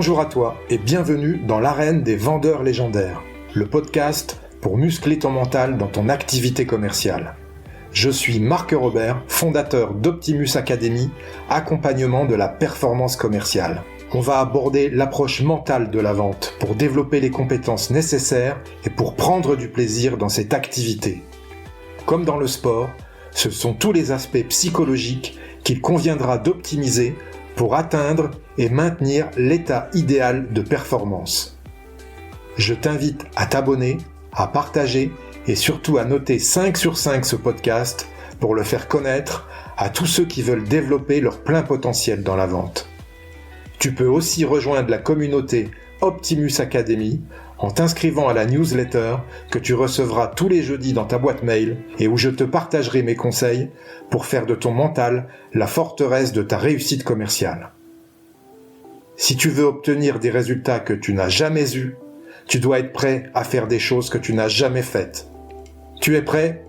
Bonjour à toi et bienvenue dans l'arène des vendeurs légendaires, le podcast pour muscler ton mental dans ton activité commerciale. Je suis Marc Robert, fondateur d'Optimus Academy, accompagnement de la performance commerciale. On va aborder l'approche mentale de la vente pour développer les compétences nécessaires et pour prendre du plaisir dans cette activité. Comme dans le sport, ce sont tous les aspects psychologiques qu'il conviendra d'optimiser pour atteindre et maintenir l'état idéal de performance. Je t'invite à t'abonner, à partager et surtout à noter 5 sur 5 ce podcast pour le faire connaître à tous ceux qui veulent développer leur plein potentiel dans la vente. Tu peux aussi rejoindre la communauté Optimus Academy en t'inscrivant à la newsletter que tu recevras tous les jeudis dans ta boîte mail et où je te partagerai mes conseils pour faire de ton mental la forteresse de ta réussite commerciale. Si tu veux obtenir des résultats que tu n'as jamais eus, tu dois être prêt à faire des choses que tu n'as jamais faites. Tu es prêt ?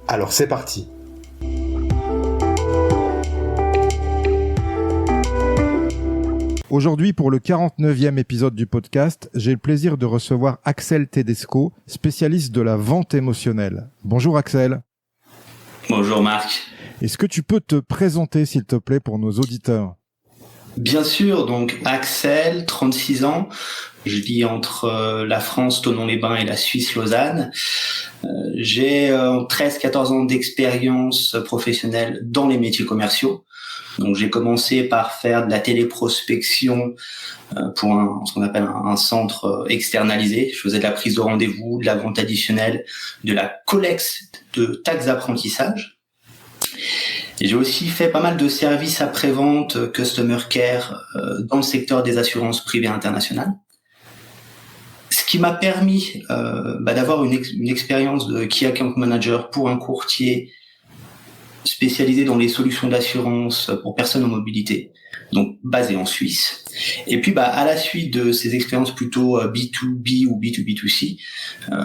Alors c'est parti. Aujourd'hui, pour le 49e épisode du podcast, j'ai le plaisir de recevoir Axel Tedesco, spécialiste de la vente émotionnelle. Bonjour Axel. Bonjour Marc. Est-ce que tu peux te présenter s'il te plaît pour nos auditeurs ? Bien sûr, donc Axel, 36 ans, je vis entre la France, Thonon-les-Bains et la Suisse, Lausanne. J'ai 13-14 ans d'expérience professionnelle dans les métiers commerciaux. Donc j'ai commencé par faire de la téléprospection pour ce qu'on appelle un centre externalisé. Je faisais de la prise de rendez-vous, de la vente additionnelle, de la collecte de taxes d'apprentissage. Et j'ai aussi fait pas mal de services après-vente, customer care dans le secteur des assurances privées internationales. Ce qui m'a permis d'avoir une expérience de Key Account Manager pour un courtier spécialisé dans les solutions d'assurance pour personnes en mobilité, donc basé en Suisse. Et puis à la suite de ces expériences plutôt B2B ou B2B2C,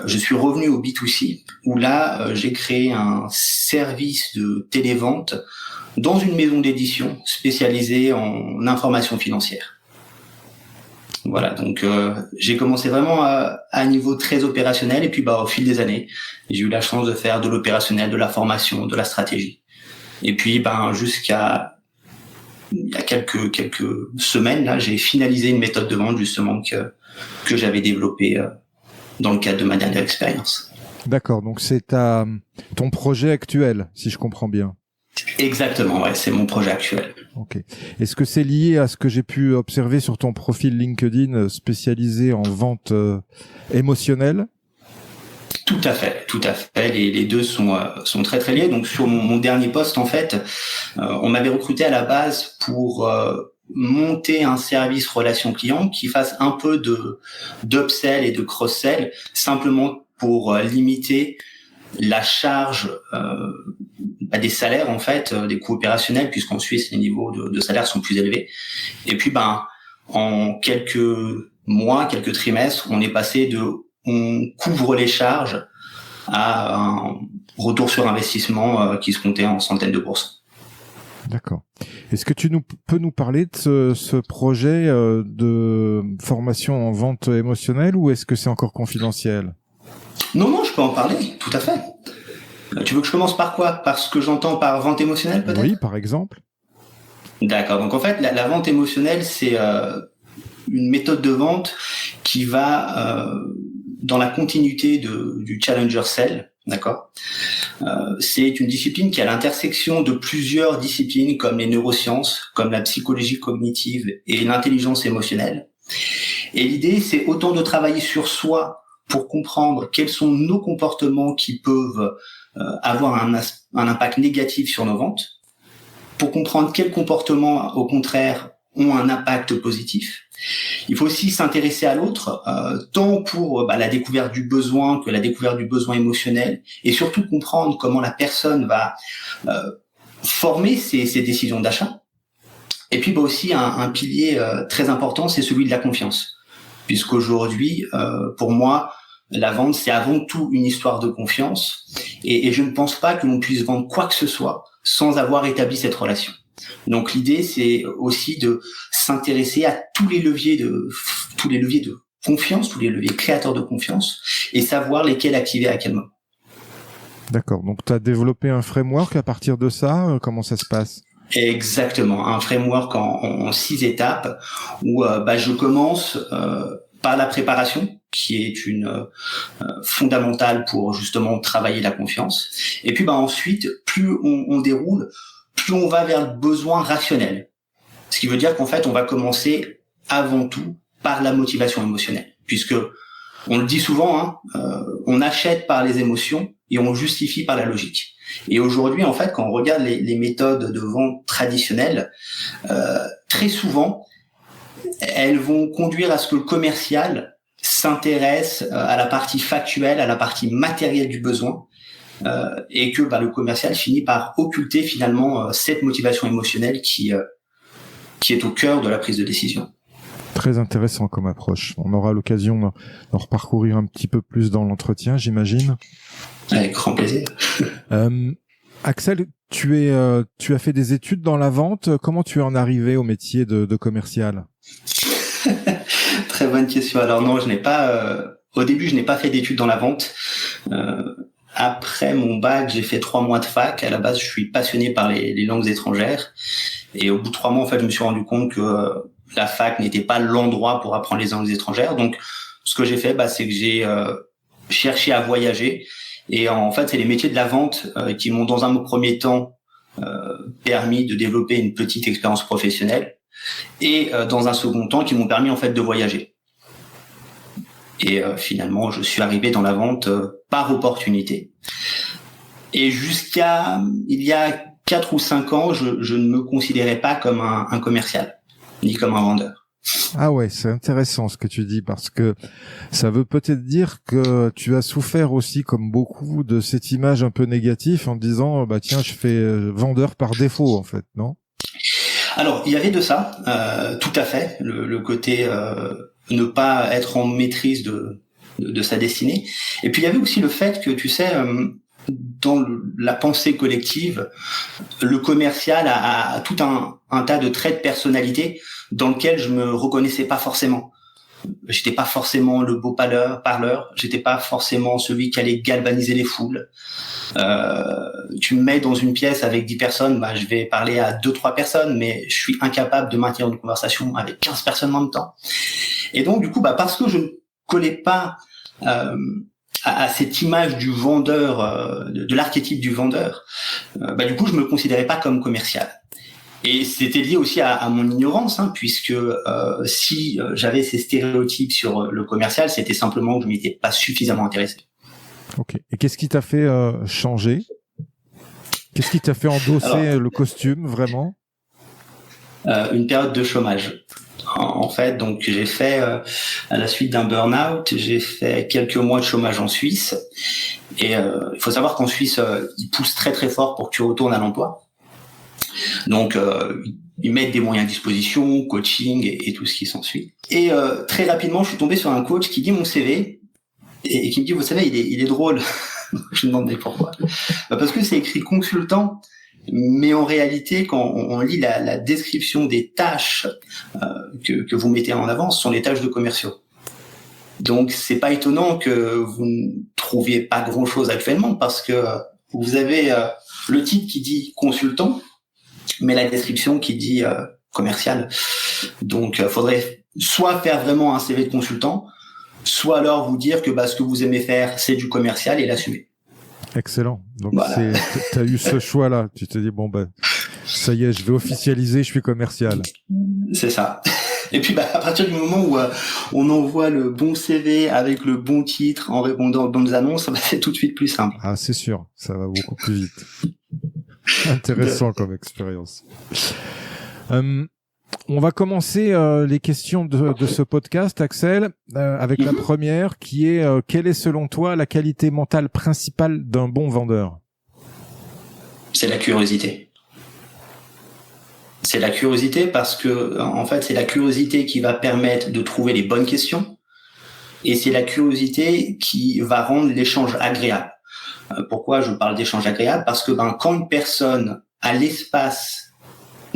je suis revenu au B2C, où là j'ai créé un service de télévente dans une maison d'édition spécialisée en information financière. Voilà, donc j'ai commencé vraiment à un niveau très opérationnel, et puis au fil des années, j'ai eu la chance de faire de l'opérationnel, de la formation, de la stratégie. Et puis jusqu'à il y a quelques semaines là, j'ai finalisé une méthode de vente justement que j'avais développée dans le cadre de ma dernière expérience. D'accord, donc c'est ton projet actuel, si je comprends bien. Exactement, ouais, c'est mon projet actuel. Ok. Est-ce que c'est lié à ce que j'ai pu observer sur ton profil LinkedIn spécialisé en vente émotionnelle ? Tout à fait. Les deux sont très très liés. Donc sur mon dernier poste, en fait, on m'avait recruté à la base pour monter un service relation client qui fasse un peu d'upsell et de cross-sell, simplement pour limiter la charge des salaires, en fait, des coûts opérationnels, puisqu'en Suisse les niveaux de salaire sont plus élevés. Et puis en quelques mois, quelques trimestres, on est passé on couvre les charges à un retour sur investissement qui se comptait en centaines de pourcents. D'accord. Est-ce que tu peux nous parler de ce projet de formation en vente émotionnelle, ou est-ce que c'est encore confidentiel ? Non, je peux en parler, tout à fait. Tu veux que je commence par quoi ? Par ce que j'entends par vente émotionnelle, peut-être ? Oui, par exemple. D'accord. Donc en fait, la vente émotionnelle, c'est une méthode de vente qui va dans la continuité du Challenger Sell, d'accord. C'est une discipline qui est à l'intersection de plusieurs disciplines comme les neurosciences, comme la psychologie cognitive et l'intelligence émotionnelle. Et l'idée, c'est autant de travailler sur soi pour comprendre quels sont nos comportements qui peuvent avoir un impact négatif sur nos ventes, pour comprendre quels comportements, au contraire, ont un impact positif. Il faut aussi s'intéresser à l'autre, tant pour la découverte du besoin que la découverte du besoin émotionnel, et surtout comprendre comment la personne va former ses décisions d'achat. Et puis aussi un pilier très important, c'est celui de la confiance, puisqu'aujourd'hui, pour moi, la vente, c'est avant tout une histoire de confiance, et je ne pense pas que l'on puisse vendre quoi que ce soit sans avoir établi cette relation. Donc l'idée, c'est aussi de s'intéresser à tous les leviers de confiance, tous les leviers créateurs de confiance, et savoir lesquels activer à quel moment. D'accord. Donc, tu as développé un framework à partir de ça. Comment ça se passe? Exactement. Un framework en 6 étapes où je commence par la préparation, qui est une fondamentale pour justement travailler la confiance. Et puis ensuite, plus on déroule, plus on va vers le besoin rationnel. Ce qui veut dire qu'en fait, on va commencer avant tout par la motivation émotionnelle, puisque on le dit souvent, on achète par les émotions et on justifie par la logique. Et aujourd'hui, en fait, quand on regarde les méthodes de vente traditionnelles, très souvent, elles vont conduire à ce que le commercial s'intéresse à la partie factuelle, à la partie matérielle du besoin, et que le commercial finit par occulter finalement cette motivation émotionnelle qui est au cœur de la prise de décision. Très intéressant comme approche. On aura l'occasion d'en reparcourir un petit peu plus dans l'entretien, j'imagine. Avec grand plaisir. Axel, tu as fait des études dans la vente. Comment tu es en arrivé au métier de commercial? Très bonne question. Alors non, au début, je n'ai pas fait d'études dans la vente. Après mon bac, j'ai fait 3 mois de fac. À la base, je suis passionné par les langues étrangères. Et au bout de 3 mois, en fait, je me suis rendu compte que la fac n'était pas l'endroit pour apprendre les langues étrangères. Donc, ce que j'ai fait, c'est que j'ai cherché à voyager. Et en fait, c'est les métiers de la vente qui m'ont, dans un premier temps, permis de développer une petite expérience professionnelle. Et dans un second temps, qui m'ont permis en fait de voyager. Et finalement, je suis arrivé dans la vente par opportunité. Et jusqu'à il y a 4 ou 5 ans, je ne me considérais pas comme un commercial, ni comme un vendeur. Ah ouais, c'est intéressant ce que tu dis, parce que ça veut peut-être dire que tu as souffert aussi, comme beaucoup, de cette image un peu négative en disant tiens, je fais vendeur par défaut, en fait, non? Alors, il y avait de ça, tout à fait, le côté ne pas être en maîtrise de sa destinée. Et puis il y avait aussi le fait que, tu sais, dans la pensée collective, le commercial a tout un tas de traits de personnalité dans lequel je me reconnaissais pas forcément. J'étais pas forcément le beau parleur, j'étais pas forcément celui qui allait galvaniser les foules. Tu me mets dans une pièce avec 10 personnes, je vais parler à 2-3 personnes, mais je suis incapable de maintenir une conversation avec 15 personnes en même temps. Et donc, du coup, parce que je ne collais pas à cette image du vendeur, de l'archétype du vendeur, du coup, je me considérais pas comme commercial. Et c'était lié aussi à mon ignorance, puisque si j'avais ces stéréotypes sur le commercial, c'était simplement que je m'étais pas suffisamment intéressé. Ok. Et qu'est-ce qui t'a fait changer? Qu'est-ce qui t'a fait endosser le costume, vraiment? Une période de chômage. En fait, donc j'ai fait, à la suite d'un burn-out, j'ai fait quelques mois de chômage en Suisse. Et il faut savoir qu'en Suisse, ils poussent très très fort pour que tu retournes à l'emploi. Donc, ils mettent des moyens à disposition, coaching et tout ce qui s'ensuit. Et très rapidement, je suis tombé sur un coach qui lit mon CV et qui me dit, vous savez, il est drôle. Je me demandais pourquoi. Parce que c'est écrit consultant, mais en réalité, quand on lit la description des tâches que vous mettez en avant, ce sont les tâches de commerciaux. Donc, c'est pas étonnant que vous ne trouviez pas grand-chose actuellement, parce que vous avez le titre qui dit consultant, mais la description qui dit commercial. Donc, faudrait soit faire vraiment un CV de consultant, soit alors vous dire que ce que vous aimez faire, c'est du commercial et l'assumer. Excellent. Donc, voilà. T'as eu ce choix-là. Tu t'es dit, ça y est, je vais officialiser, je suis commercial. C'est ça. Et puis, à partir du moment où on envoie le bon CV avec le bon titre en répondant aux bonnes annonces, c'est tout de suite plus simple. Ah, c'est sûr. Ça va beaucoup plus vite. Intéressant comme expérience. On va commencer les questions de ce podcast, Axel, avec la première qui est quelle est selon toi la qualité mentale principale d'un bon vendeur? C'est la curiosité. C'est la curiosité parce que en fait, c'est la curiosité qui va permettre de trouver les bonnes questions et c'est la curiosité qui va rendre l'échange agréable. Pourquoi je parle d'échange agréable? Parce que quand une personne a l'espace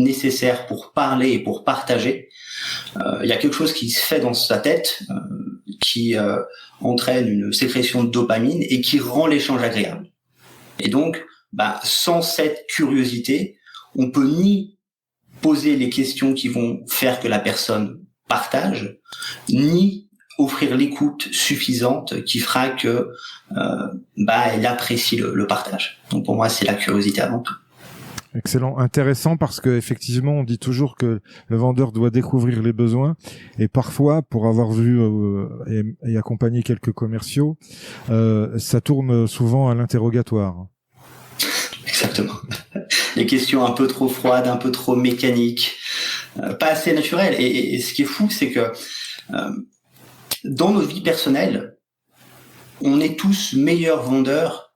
nécessaire pour parler et pour partager, il y a quelque chose qui se fait dans sa tête qui entraîne une sécrétion de dopamine et qui rend l'échange agréable. Et donc, sans cette curiosité, on peut ni poser les questions qui vont faire que la personne partage, ni offrir l'écoute suffisante qui fera que elle apprécie le partage. Donc pour moi, c'est la curiosité avant tout. Excellent, intéressant, parce que effectivement, on dit toujours que le vendeur doit découvrir les besoins, et parfois, pour avoir vu et accompagné quelques commerciaux, ça tourne souvent à l'interrogatoire. Exactement. Les questions un peu trop froides, un peu trop mécaniques, pas assez naturelles. Et ce qui est fou, c'est que dans notre vie personnelle, on est tous meilleurs vendeurs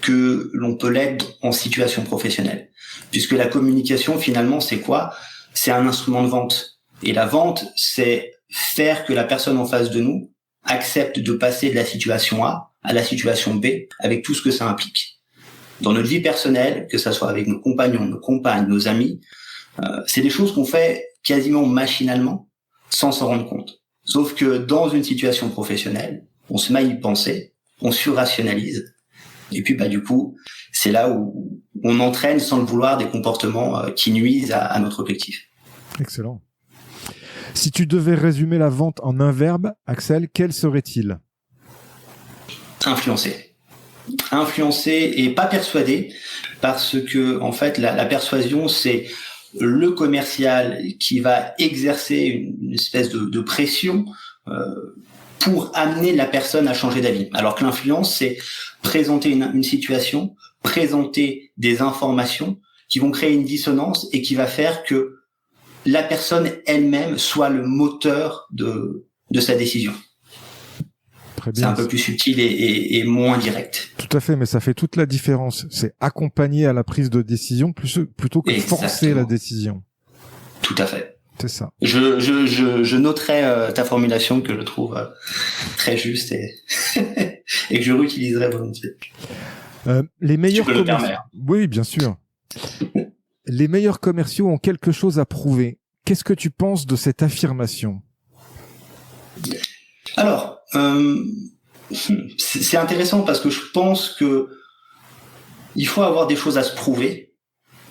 que l'on peut l'être en situation professionnelle. Puisque la communication, finalement, c'est quoi? C'est un instrument de vente. Et la vente, c'est faire que la personne en face de nous accepte de passer de la situation A à la situation B avec tout ce que ça implique. Dans notre vie personnelle, que ça soit avec nos compagnons, nos compagnes, nos amis, c'est des choses qu'on fait quasiment machinalement sans s'en rendre compte. Sauf que dans une situation professionnelle, on se met à y penser, on surrationalise. Et puis, du coup, c'est là où on entraîne sans le vouloir des comportements qui nuisent à notre objectif. Excellent. Si tu devais résumer la vente en un verbe, Axel, quel serait-il? Influencer. Influencer et pas persuader, parce que en fait, la persuasion, c'est le commercial qui va exercer une espèce de pression pour amener la personne à changer d'avis. Alors que l'influence, c'est présenter une situation, présenter des informations qui vont créer une dissonance et qui va faire que la personne elle-même soit le moteur de sa décision. Très bien. C'est un peu plus subtil et moins direct. Tout à fait, mais ça fait toute la différence. C'est accompagner à la prise de décision plutôt que Exactement. Forcer la décision. Tout à fait. C'est ça. Je noterai ta formulation que je trouve très juste et et que je réutiliserai volontiers. Les meilleurs tu peux le permettre. Oui, bien sûr. Les meilleurs commerciaux ont quelque chose à prouver. Qu'est-ce que tu penses de cette affirmation? Alors, c'est intéressant parce que je pense que il faut avoir des choses à se prouver,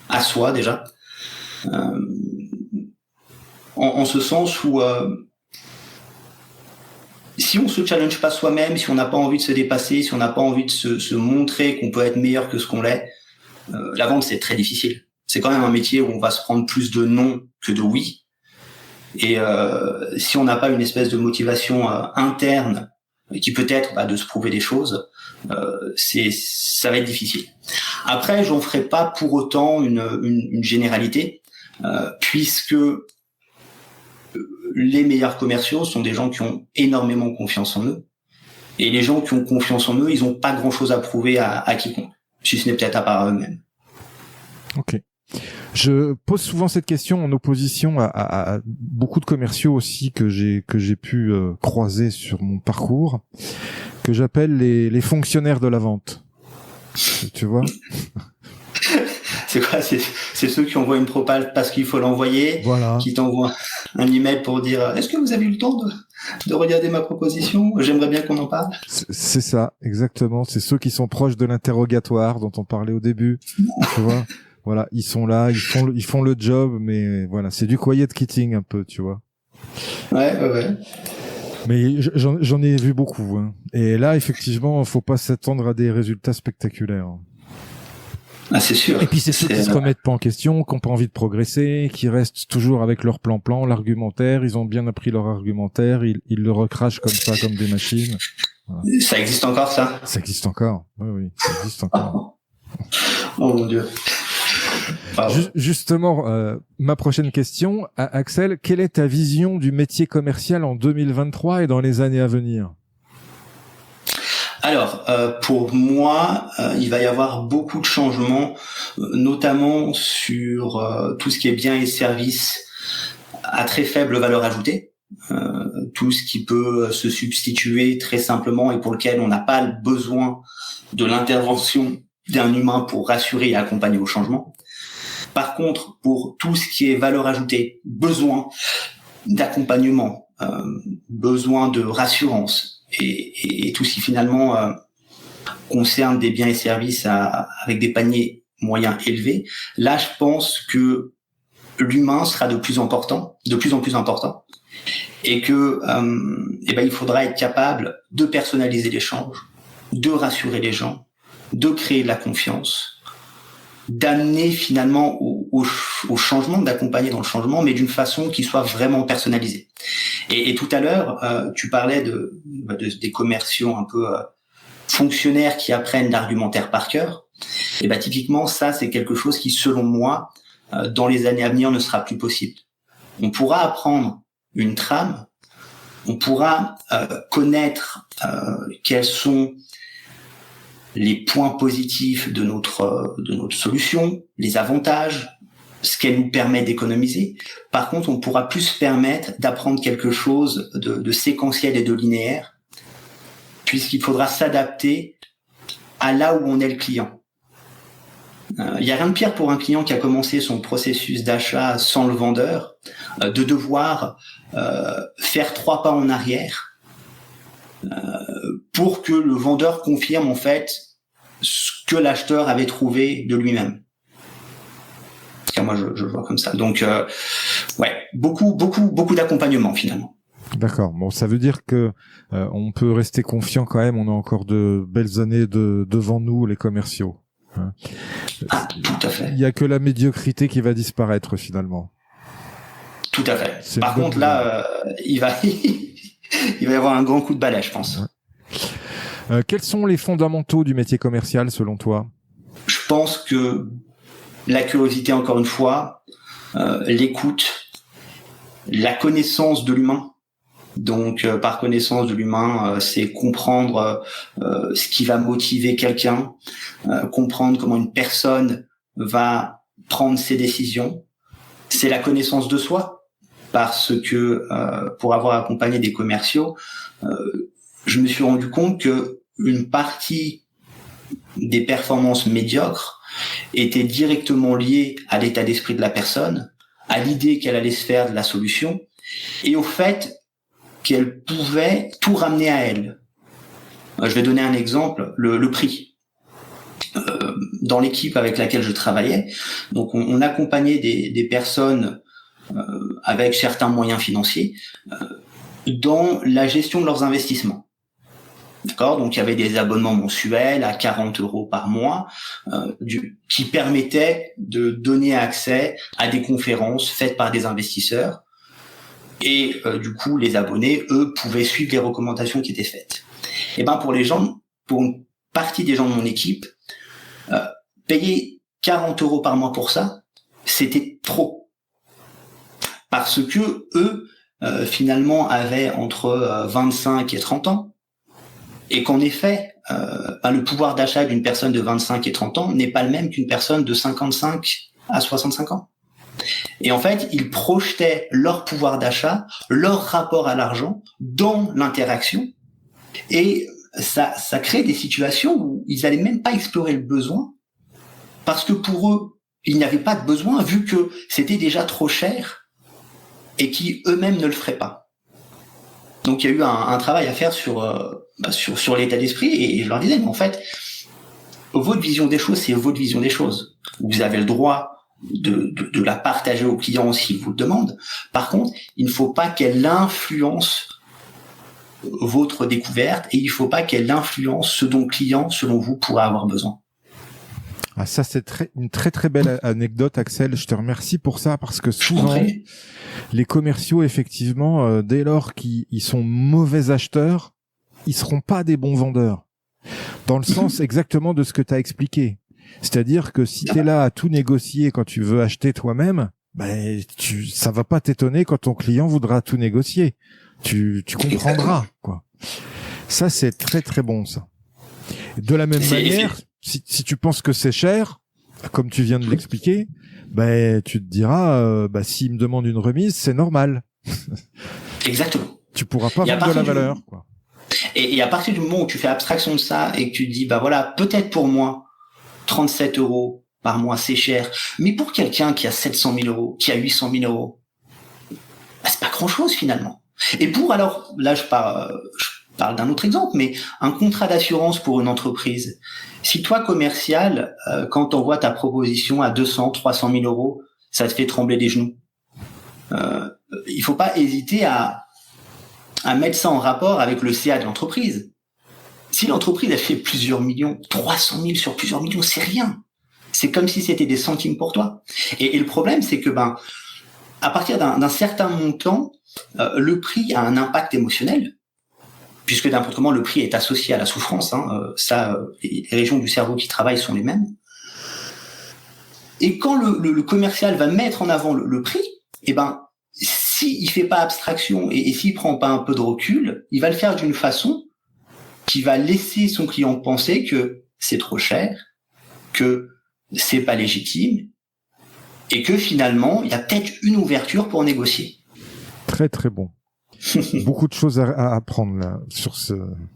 à soi déjà, en ce sens où si on se challenge pas soi-même, si on n'a pas envie de se dépasser, si on n'a pas envie de se montrer qu'on peut être meilleur que ce qu'on l'est, la vente c'est très difficile. C'est quand même un métier où on va se prendre plus de non que de oui. Et si on n'a pas une espèce de motivation interne qui peut être de se prouver des choses, ça va être difficile. Après, j'en ferai pas pour autant une généralité, puisque les meilleurs commerciaux sont des gens qui ont énormément confiance en eux. Et les gens qui ont confiance en eux, ils n'ont pas grand-chose à prouver à quiconque, si ce n'est peut-être à part eux-mêmes. Ok. Je pose souvent cette question en opposition à beaucoup de commerciaux aussi que j'ai pu croiser sur mon parcours, que j'appelle les fonctionnaires de la vente. Tu vois? C'est quoi? C'est ceux qui envoient une propale parce qu'il faut l'envoyer, voilà. Qui t'envoient un email pour dire est-ce que vous avez eu le temps de regarder ma proposition? J'aimerais bien qu'on en parle. C'est ça, exactement. C'est ceux qui sont proches de l'interrogatoire dont on parlait au début. Tu vois? Voilà, ils sont là, ils font le job, mais voilà, c'est du quiet quitting un peu, tu vois. Ouais. Mais j'en ai vu beaucoup, hein. Et là, effectivement, faut pas s'attendre à des résultats spectaculaires. Ah, c'est sûr. Et puis c'est ceux qui se remettent pas en question, qui ont pas envie de progresser, qui restent toujours avec leur plan, l'argumentaire, ils ont bien appris leur argumentaire, ils le recrachent comme ça, comme des machines. Voilà. Ça existe encore, ça? Ça existe encore. Oui, ça existe encore. Oh mon Dieu. Justement, ma prochaine question, Axel, quelle est ta vision du métier commercial en 2023 et dans les années à venir? Alors, pour moi, il va y avoir beaucoup de changements, notamment sur tout ce qui est biens et services à très faible valeur ajoutée, tout ce qui peut se substituer très simplement et pour lequel on n'a pas le besoin de l'intervention d'un humain pour rassurer et accompagner au changement. Par contre, pour tout ce qui est valeur ajoutée, besoin d'accompagnement, besoin de rassurance et tout ce qui finalement concerne des biens et services avec des paniers moyens élevés, là je pense que l'humain sera de plus en plus important, et que il faudra être capable de personnaliser l'échange, de rassurer les gens, de créer de la confiance, d'amener finalement au changement, d'accompagner dans le changement, mais d'une façon qui soit vraiment personnalisée. Et tout à l'heure, tu parlais des commerciaux un peu fonctionnaires qui apprennent l'argumentaire par cœur. Et typiquement, ça, c'est quelque chose qui, selon moi, dans les années à venir, ne sera plus possible. On pourra apprendre une trame, on pourra connaître quels sont les points positifs de notre solution, les avantages, ce qu'elle nous permet d'économiser. Par contre, on pourra plus se permettre d'apprendre quelque chose de séquentiel et de linéaire, puisqu'il faudra s'adapter à là où on est le client. Il y a rien de pire pour un client qui a commencé son processus d'achat sans le vendeur, de devoir faire 3 pas en arrière pour que le vendeur confirme en fait ce que l'acheteur avait trouvé de lui-même. Moi, je le vois comme ça. Donc, beaucoup d'accompagnement finalement. D'accord. Bon, ça veut dire que on peut rester confiant quand même. On a encore de belles années devant nous, les commerciaux. Hein. Ah, tout à fait. Il y a que la médiocrité qui va disparaître finalement. Tout à fait. Par contre, là, il va y avoir un grand coup de balai, je pense. Ouais. Quels sont les fondamentaux du métier commercial selon toi ? Je pense que la curiosité, encore une fois, l'écoute, la connaissance de l'humain. Donc, par connaissance de l'humain, c'est comprendre ce qui va motiver quelqu'un, comprendre comment une personne va prendre ses décisions. C'est la connaissance de soi, parce que pour avoir accompagné des commerciaux, je me suis rendu compte que une partie des performances médiocres était directement liée à l'état d'esprit de la personne, à l'idée qu'elle allait se faire de la solution, et au fait qu'elle pouvait tout ramener à elle. Je vais donner un exemple, le prix. Dans l'équipe avec laquelle je travaillais, donc on accompagnait des personnes avec certains moyens financiers dans la gestion de leurs investissements. D'accord, donc il y avait des abonnements mensuels à 40 € par mois qui permettaient de donner accès à des conférences faites par des investisseurs. Et du coup, les abonnés, eux, pouvaient suivre les recommandations qui étaient faites. Et pour une partie des gens de mon équipe, payer 40 € par mois pour ça, c'était trop. Parce que eux, finalement, avaient entre 25 et 30 ans. Et qu'en effet, le pouvoir d'achat d'une personne de 25 et 30 ans n'est pas le même qu'une personne de 55 à 65 ans. Et en fait, ils projetaient leur pouvoir d'achat, leur rapport à l'argent dans l'interaction. Et ça crée des situations où ils n'allaient même pas explorer le besoin, parce que pour eux, ils n'avaient pas de besoin, vu que c'était déjà trop cher et qui eux-mêmes ne le feraient pas. Donc il y a eu un travail à faire sur l'état d'esprit, et je leur disais, mais en fait, votre vision des choses, c'est votre vision des choses. Vous avez le droit de la partager aux clients s'ils vous le demandent. Par contre, il ne faut pas qu'elle influence votre découverte, et il ne faut pas qu'elle influence ce dont le client, selon vous, pourra avoir besoin. Ah, ça, c'est une très très belle anecdote, Axel. Je te remercie pour ça, parce que souvent, les commerciaux, effectivement, dès lors qu'ils sont mauvais acheteurs, ils seront pas des bons vendeurs. Dans le sens exactement de ce que tu as expliqué. C'est-à-dire que si tu es là à tout négocier quand tu veux acheter toi-même, ça va pas t'étonner quand ton client voudra tout négocier. Tu comprendras, quoi. Ça, c'est très très bon, ça. De la même manière, si tu penses que c'est cher, comme tu viens de l'expliquer, tu te diras, s'il me demande une remise, c'est normal. Exactement. Tu pourras pas vendre de la valeur, quoi. Et à partir du moment où tu fais abstraction de ça et que tu te dis, peut-être pour moi, 37 € par mois, c'est cher. Mais pour quelqu'un qui a 700 000 euros, qui a 800 000 euros, c'est pas grand-chose finalement. Et alors, là je parle d'un autre exemple, mais un contrat d'assurance pour une entreprise. Si toi, commercial, quand t'envoies ta proposition à 200, 300 000 euros, ça te fait trembler les genoux. Il faut pas hésiter à mettre ça en rapport avec le CA de l'entreprise. Si l'entreprise a fait plusieurs millions, 300 000 sur plusieurs millions, c'est rien. C'est comme si c'était des centimes pour toi. Et le problème, c'est que à partir d'un certain montant, le prix a un impact émotionnel, puisque n'importe comment le prix est associé à la souffrance. Les régions du cerveau qui travaillent sont les mêmes. Et quand le commercial va mettre en avant le prix, s'il fait pas abstraction et s'il prend pas un peu de recul, il va le faire d'une façon qui va laisser son client penser que c'est trop cher, que c'est pas légitime, et que finalement, il y a peut-être une ouverture pour négocier. Très très bon. Beaucoup de choses à apprendre là sur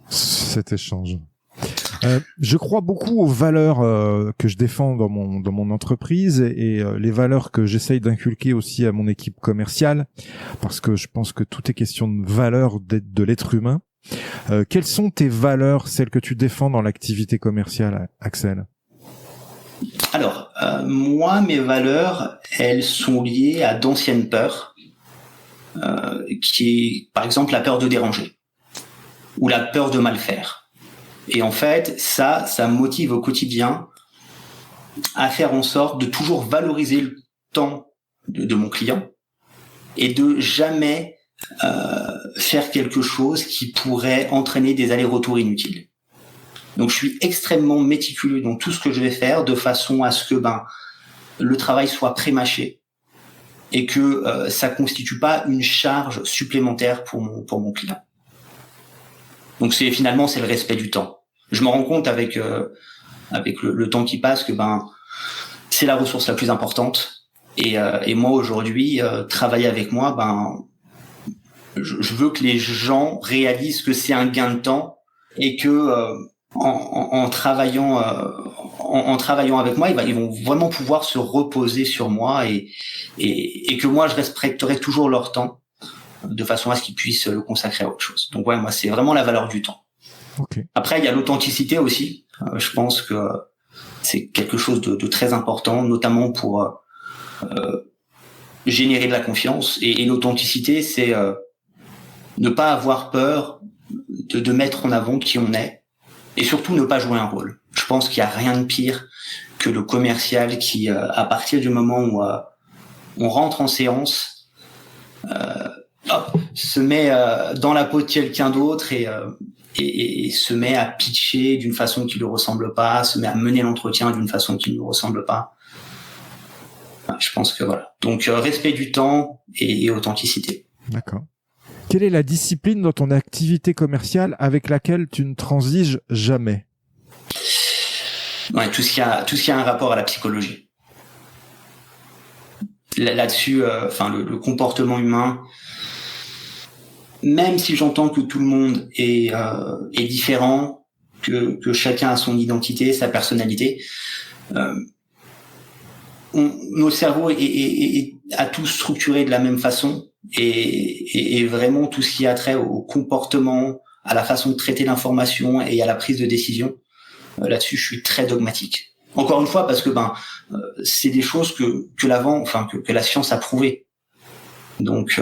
cet échange. Je crois beaucoup aux valeurs que je défends dans mon entreprise et les valeurs que j'essaye d'inculquer aussi à mon équipe commerciale, parce que je pense que tout est question de valeurs de l'être humain. Quelles sont tes valeurs, celles que tu défends dans l'activité commerciale, Axel ? Alors, moi, mes valeurs, elles sont liées à d'anciennes peurs, qui est, par exemple, la peur de déranger ou la peur de mal faire. Et en fait, ça me motive au quotidien à faire en sorte de toujours valoriser le temps de mon client et de jamais faire quelque chose qui pourrait entraîner des allers-retours inutiles. Donc, je suis extrêmement méticuleux dans tout ce que je vais faire de façon à ce que le travail soit pré-mâché et que ça constitue pas une charge supplémentaire pour mon client. Donc, c'est le respect du temps. Je me rends compte avec le temps qui passe que c'est la ressource la plus importante. Et moi aujourd'hui, travailler avec moi, je veux que les gens réalisent que c'est un gain de temps et que en travaillant avec moi, ils vont vraiment pouvoir se reposer sur moi et que moi je respecterai toujours leur temps de façon à ce qu'ils puissent le consacrer à autre chose. Donc moi c'est vraiment la valeur du temps. Okay. Après il y a l'authenticité aussi. Je pense que c'est quelque chose de très important, notamment pour générer de la confiance. Et l'authenticité, c'est ne pas avoir peur de mettre en avant qui on est. Et surtout, ne pas jouer un rôle. Je pense qu'il n'y a rien de pire que le commercial qui, à partir du moment où on rentre en séance, se met dans la peau de quelqu'un d'autre et se met à pitcher d'une façon qui ne lui ressemble pas, se met à mener l'entretien d'une façon qui ne lui ressemble pas. Je pense que voilà. Donc, respect du temps et authenticité. D'accord. Quelle est la discipline dans ton activité commerciale avec laquelle tu ne transiges jamais ? Ouais, tout ce qui a un rapport à la psychologie. Là-dessus, le comportement humain, même si j'entends que tout le monde est différent, que chacun a son identité, sa personnalité, notre cerveau a tout structuré de la même façon. Et vraiment tout ce qui a trait au comportement, à la façon de traiter l'information et à la prise de décision, là-dessus je suis très dogmatique. Encore une fois parce que c'est des choses que la science a prouvées. Donc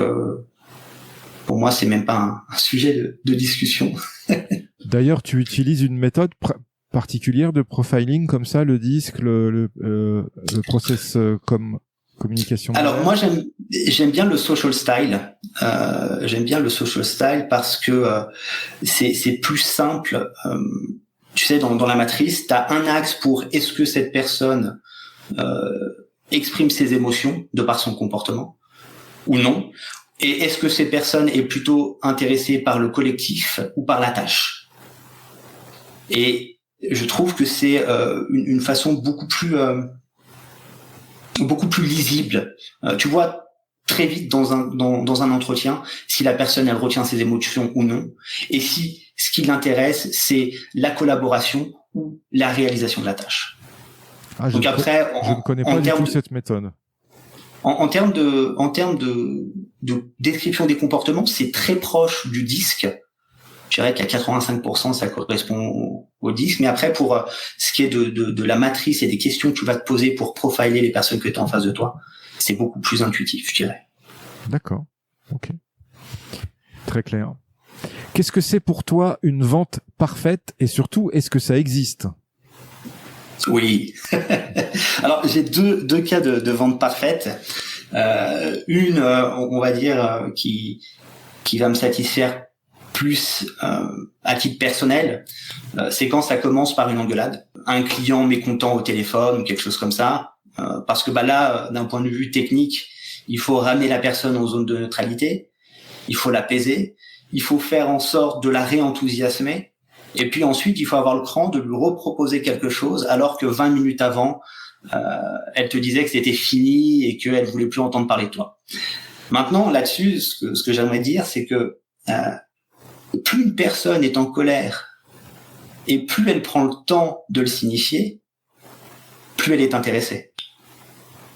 pour moi c'est même pas un sujet de discussion. D'ailleurs tu utilises une méthode particulière de profiling comme ça, le disque, le process comme communication. Alors moi j'aime bien le social style. J'aime bien le social style parce que c'est plus simple. Tu sais, dans la matrice, t'as un axe pour est-ce que cette personne exprime ses émotions de par son comportement ou non, et est-ce que cette personne est plutôt intéressée par le collectif ou par la tâche. Et je trouve que c'est une façon beaucoup plus lisible. Tu vois très vite dans un entretien si la personne elle retient ses émotions ou non, et si ce qui l'intéresse c'est la collaboration ou la réalisation de la tâche. Donc après, je ne connais pas du tout cette méthode. En termes de description des comportements, c'est très proche du disque. Je dirais qu'à 85%, ça correspond au disque. Mais après, pour ce qui est de la matrice et des questions que tu vas te poser pour profiler les personnes que tu as en face de toi, c'est beaucoup plus intuitif, je dirais. D'accord. Ok. Très clair. Qu'est-ce que c'est pour toi une vente parfaite et surtout, est-ce que ça existe ? Oui. Alors, j'ai deux cas de vente parfaite. Une, on va dire, qui va me satisfaire plus à titre personnel, c'est quand ça commence par une engueulade. Un client mécontent au téléphone ou quelque chose comme ça. Parce que là, d'un point de vue technique, il faut ramener la personne en zone de neutralité. Il faut l'apaiser. Il faut faire en sorte de la réenthousiasmer. Et puis ensuite, il faut avoir le cran de lui reproposer quelque chose, alors que 20 minutes avant, elle te disait que c'était fini et qu'elle voulait plus entendre parler de toi. Maintenant, là-dessus, ce que j'aimerais dire, c'est que plus une personne est en colère et plus elle prend le temps de le signifier, plus elle est intéressée.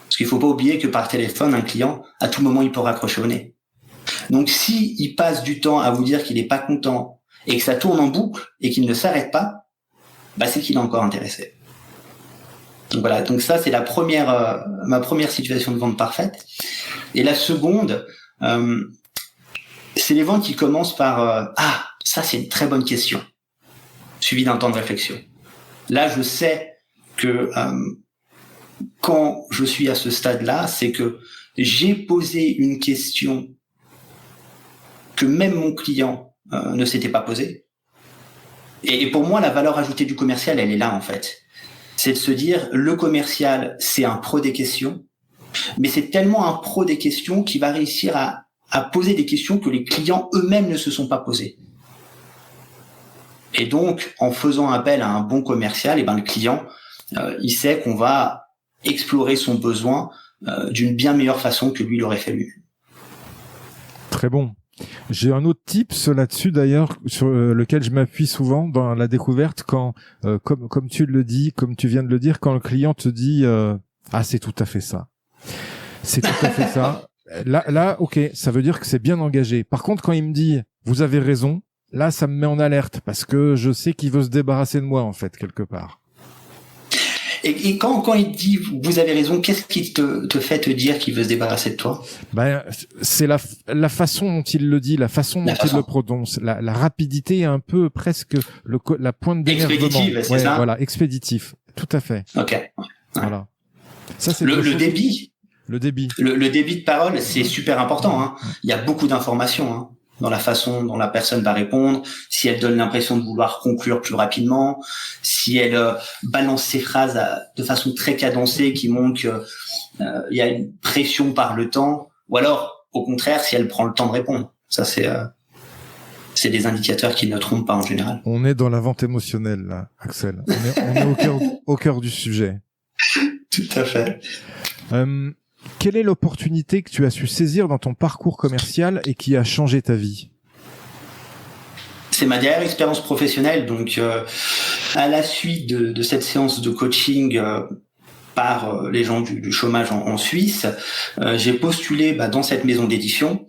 Parce qu'il faut pas oublier que par téléphone, un client, à tout moment, il peut raccrocher au nez. Donc, si il passe du temps à vous dire qu'il est pas content et que ça tourne en boucle et qu'il ne s'arrête pas, c'est qu'il est encore intéressé. Donc voilà. Donc ça, c'est ma première situation de vente parfaite. Et la seconde, c'est les ventes qui commencent par ça, c'est une très bonne question, suivi d'un temps de réflexion. Là, je sais que quand je suis à ce stade-là, c'est que j'ai posé une question que même mon client ne s'était pas posée. Et pour moi, la valeur ajoutée du commercial, elle est là en fait. C'est de se dire, le commercial, c'est un pro des questions, mais c'est tellement un pro des questions qu'il va réussir à poser des questions que les clients eux-mêmes ne se sont pas posées. Et donc, en faisant appel à un bon commercial, le client, il sait qu'on va explorer son besoin d'une bien meilleure façon que lui l'aurait fait lui. Très bon. J'ai un autre tips là-dessus d'ailleurs sur lequel je m'appuie souvent dans la découverte quand, comme tu le dis, comme tu viens de le dire, quand le client te dit c'est tout à fait ça, c'est tout à fait ça. Là, ok, ça veut dire que c'est bien engagé. Par contre, quand il me dit vous avez raison, là, ça me met en alerte parce que je sais qu'il veut se débarrasser de moi en fait quelque part. Et quand il dit vous avez raison, qu'est-ce qui te fait te dire qu'il veut se débarrasser de toi ? C'est la façon dont il le dit, la façon dont il le prononce, la rapidité, un peu presque la pointe d'énervement. Expéditive, c'est ça ? Voilà, expéditif, tout à fait. Ok. Ouais. Voilà. Ça c'est le débit. Le débit. Le débit de parole, c'est super important. Hein. Il y a beaucoup d'informations dans la façon dont la personne va répondre, si elle donne l'impression de vouloir conclure plus rapidement, si elle balance ses phrases de façon très cadencée qui montre qu'il y a une pression par le temps, ou alors, au contraire, si elle prend le temps de répondre. Ça, c'est des indicateurs qui ne trompent pas en général. On est dans la vente émotionnelle, là, Axel. On est au cœur du sujet. Tout à fait. Quelle est l'opportunité que tu as su saisir dans ton parcours commercial et qui a changé ta vie ? C'est ma dernière expérience professionnelle. Donc, à la suite de cette séance de coaching par les gens du chômage en Suisse, j'ai postulé dans cette maison d'édition.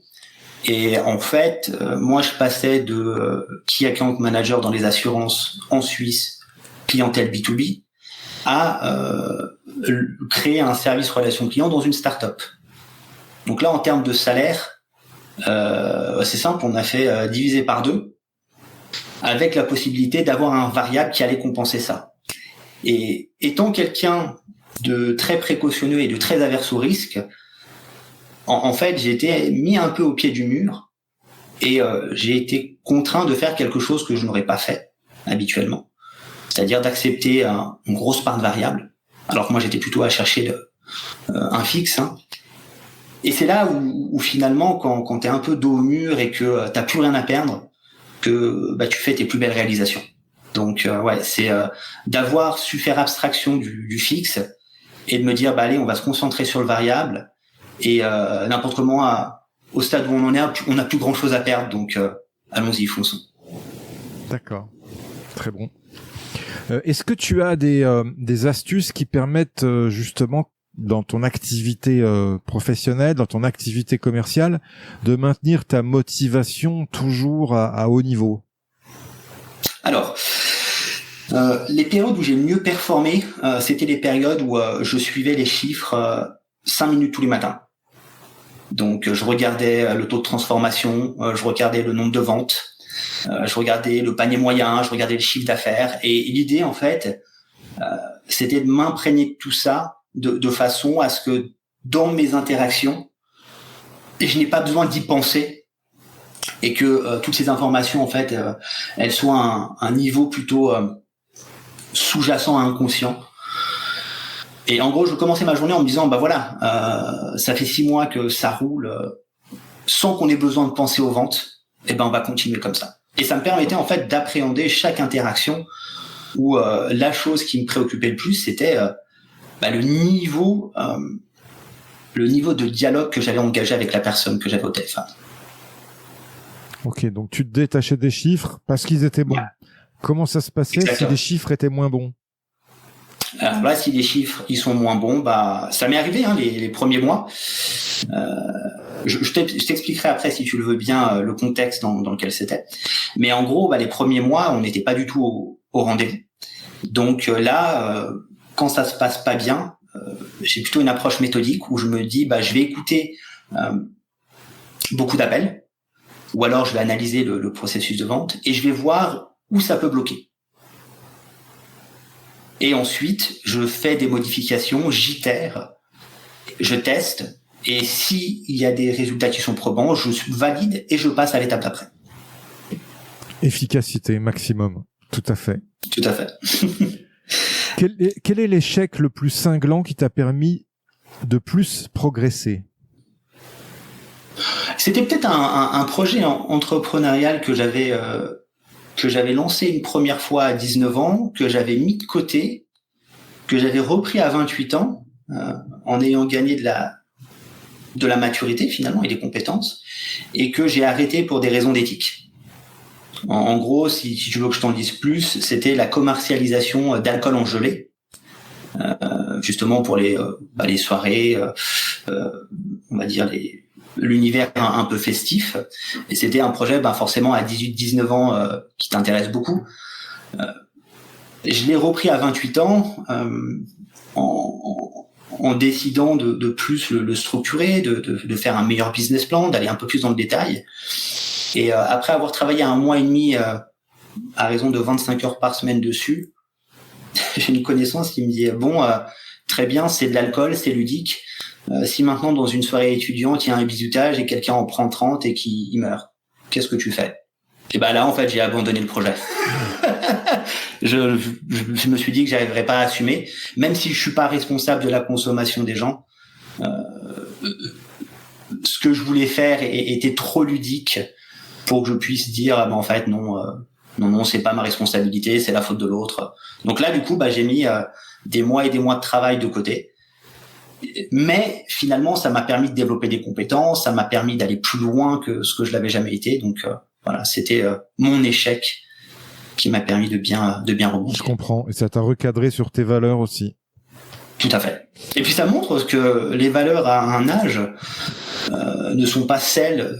Et en fait, moi, je passais de Key Account Manager dans les assurances en Suisse, clientèle B2B, à créer un service relation client dans une start-up. Donc là, en termes de salaire, c'est simple, on a fait diviser par 2 avec la possibilité d'avoir un variable qui allait compenser ça. Et étant quelqu'un de très précautionneux et de très averse au risque, en fait, j'ai été mis un peu au pied du mur et j'ai été contraint de faire quelque chose que je n'aurais pas fait habituellement. C'est-à-dire d'accepter une grosse part de variable, alors que moi j'étais plutôt à chercher un fixe. Et c'est là où finalement, quand t'es un peu dos au mur et que t'as plus rien à perdre, que tu fais tes plus belles réalisations. Donc c'est d'avoir su faire abstraction du fixe et de me dire allez, on va se concentrer sur le variable et n'importe comment au stade où on en est, on n'a plus grand chose à perdre, donc allons-y, fonçons. D'accord, très bon. Est-ce que tu as des astuces qui permettent justement dans ton activité professionnelle, dans ton activité commerciale, de maintenir ta motivation toujours à haut niveau? Alors, les périodes où j'ai le mieux performé, c'était les périodes où je suivais les chiffres 5 minutes tous les matins. Donc, je regardais le taux de transformation, je regardais le nombre de ventes, je regardais le panier moyen, je regardais le chiffre d'affaires. Et l'idée, en fait, c'était de m'imprégner de tout ça de façon à ce que dans mes interactions, je n'ai pas besoin d'y penser et que toutes ces informations, en fait, elles soient à un niveau plutôt sous-jacent à inconscient. Et en gros, je commençais ma journée en me disant, bah voilà, ça fait 6 mois que ça roule sans qu'on ait besoin de penser aux ventes. Et ben, on va continuer comme ça. Et ça me permettait en fait d'appréhender chaque interaction où la chose qui me préoccupait le plus, c'était le niveau de dialogue que j'avais engagé avec la personne que j'avais au téléphone. Ok, donc tu te détachais des chiffres parce qu'ils étaient bons. Ouais. Comment ça se passait si les chiffres étaient moins bons? Alors là, si les chiffres ils sont moins bons, ça m'est arrivé les premiers mois. Je t'expliquerai après, si tu le veux bien, le contexte dans lequel c'était. Mais en gros, les premiers mois, on n'était pas du tout au rendez-vous. Donc là, quand ça se passe pas bien, j'ai plutôt une approche méthodique où je me dis, je vais écouter beaucoup d'appels, ou alors je vais analyser le processus de vente et je vais voir où ça peut bloquer. Et ensuite, je fais des modifications, j'itère, je teste, et s'il y a des résultats qui sont probants, je valide et je passe à l'étape d'après. Efficacité maximum, tout à fait. Tout à fait. Quel est l'échec le plus cinglant qui t'a permis de plus progresser? C'était peut-être un projet entrepreneurial que j'avais lancé une première fois à 19 ans, que j'avais mis de côté, que j'avais repris à 28 ans, en ayant gagné de la maturité finalement et des compétences, et que j'ai arrêté pour des raisons d'éthique. En gros, si tu veux que je t'en dise plus, c'était la commercialisation d'alcool en gelée, justement pour les soirées, on va dire l'univers un peu festif. Et c'était un projet forcément à 18-19 ans qui t'intéresse beaucoup. Je l'ai repris à 28 ans en décidant de plus le structurer, de faire un meilleur business plan, d'aller un peu plus dans le détail. Et après avoir travaillé 1 mois et demi à raison de 25 heures par semaine dessus, j'ai une connaissance qui me dit très bien, c'est de l'alcool, c'est ludique. Si maintenant dans une soirée étudiante il y a un bizutage et quelqu'un en prend 30 et qu'il meurt, qu'est-ce que tu fais? Et là en fait j'ai abandonné le projet. je me suis dit que j'arriverais pas à assumer, même si je suis pas responsable de la consommation des gens. Ce que je voulais faire était trop ludique pour que je puisse dire en fait non, c'est pas ma responsabilité, c'est la faute de l'autre. Donc là du coup j'ai mis des mois et des mois de travail de côté. Mais finalement, ça m'a permis de développer des compétences, ça m'a permis d'aller plus loin que ce que je l'avais jamais été. Donc voilà, c'était mon échec qui m'a permis de bien rebondir. Je comprends, et ça t'a recadré sur tes valeurs aussi. Tout à fait. Et puis ça montre que les valeurs à un âge ne sont pas celles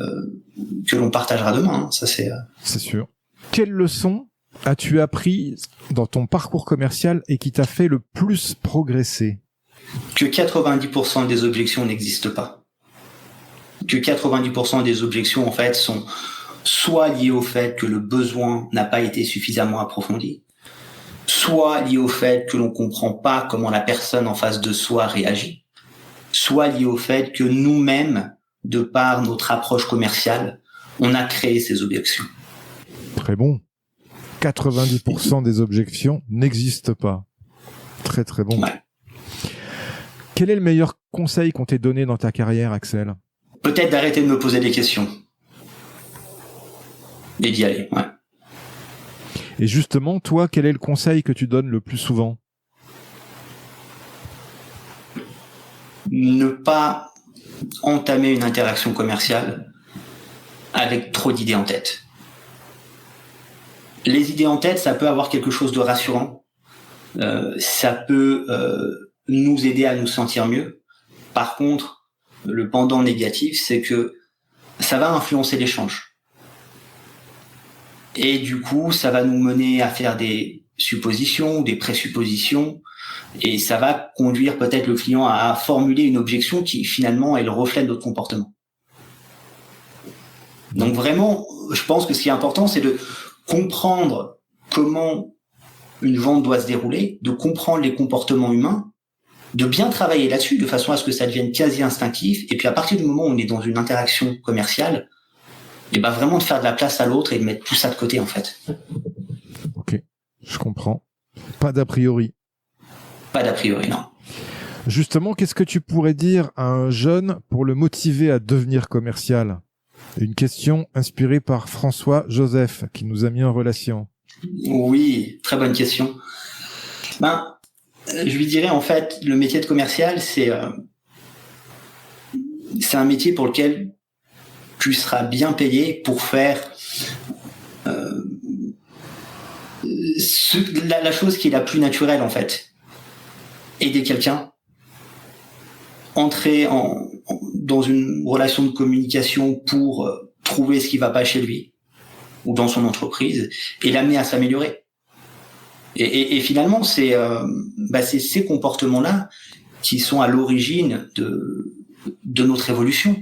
que l'on partagera demain. Ça c'est sûr. Quelle leçon as-tu appris dans ton parcours commercial et qui t'a fait le plus progresser? Que 90% des objections n'existent pas. Que 90% des objections, en fait, sont soit liées au fait que le besoin n'a pas été suffisamment approfondi, soit liées au fait que l'on comprend pas comment la personne en face de soi réagit, soit liées au fait que nous-mêmes, de par notre approche commerciale, on a créé ces objections. Très bon. 90% des objections n'existent pas. Très très bon. Ouais. Quel est le meilleur conseil qu'on t'ait donné dans ta carrière, Axel? Peut-être d'arrêter de me poser des questions. Et d'y aller, ouais. Et justement, toi, quel est le conseil que tu donnes le plus souvent? Ne pas entamer une interaction commerciale avec trop d'idées en tête. Les idées en tête, ça peut avoir quelque chose de rassurant, ça peut nous aider à nous sentir mieux. Par contre, le pendant négatif, c'est que ça va influencer l'échange. Et du coup, ça va nous mener à faire des suppositions, des présuppositions, et ça va conduire peut-être le client à formuler une objection qui finalement est le reflet de notre comportement. Donc vraiment, je pense que ce qui est important, c'est de comprendre comment une vente doit se dérouler, de comprendre les comportements humains, de bien travailler là-dessus de façon à ce que ça devienne quasi instinctif, et puis à partir du moment où on est dans une interaction commerciale, et ben vraiment de faire de la place à l'autre et de mettre tout ça de côté en fait. Ok, je comprends. Pas d'a priori. Pas d'a priori, non. Justement, qu'est-ce que tu pourrais dire à un jeune pour le motiver à devenir commercial? Une question inspirée par François Joseph qui nous a mis en relation. Oui, très bonne question. Je lui dirais en fait, le métier de commercial, c'est un métier pour lequel tu seras bien payé pour faire la chose qui est la plus naturelle en fait. Aider quelqu'un, entrer dans une relation de communication pour trouver ce qui va pas chez lui ou dans son entreprise et l'amener à s'améliorer. Et finalement, c'est ces comportements-là qui sont à l'origine de notre évolution.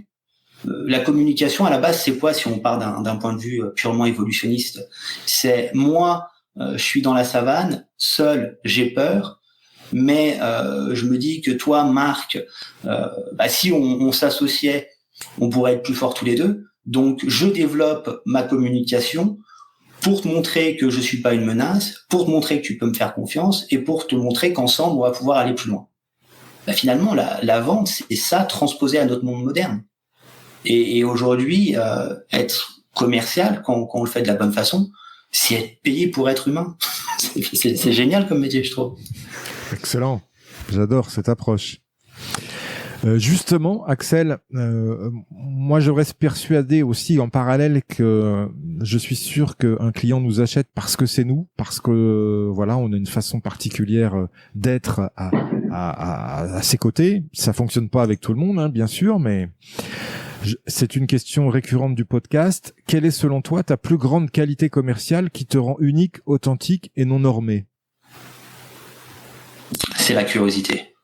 La communication, à la base, c'est quoi si on part d'un point de vue purement évolutionniste? C'est moi, je suis dans la savane, seul, j'ai peur, mais je me dis que toi, Marc, si on s'associait, on pourrait être plus forts tous les deux. Donc, je développe ma communication pour te montrer que je suis pas une menace, pour te montrer que tu peux me faire confiance et pour te montrer qu'ensemble, on va pouvoir aller plus loin. Finalement, la vente, c'est ça transposé à notre monde moderne. Et aujourd'hui, être commercial, quand on le fait de la bonne façon, c'est être payé pour être humain. C'est génial comme métier, je trouve. Excellent. J'adore cette approche. Justement, Axel, moi je reste persuadé aussi en parallèle que je suis sûr qu'un client nous achète parce que c'est nous, parce que voilà, on a une façon particulière d'être à ses côtés. Ça fonctionne pas avec tout le monde, hein, bien sûr, mais c'est une question récurrente du podcast. Quelle est selon toi ta plus grande qualité commerciale qui te rend unique, authentique et non normé? C'est la curiosité.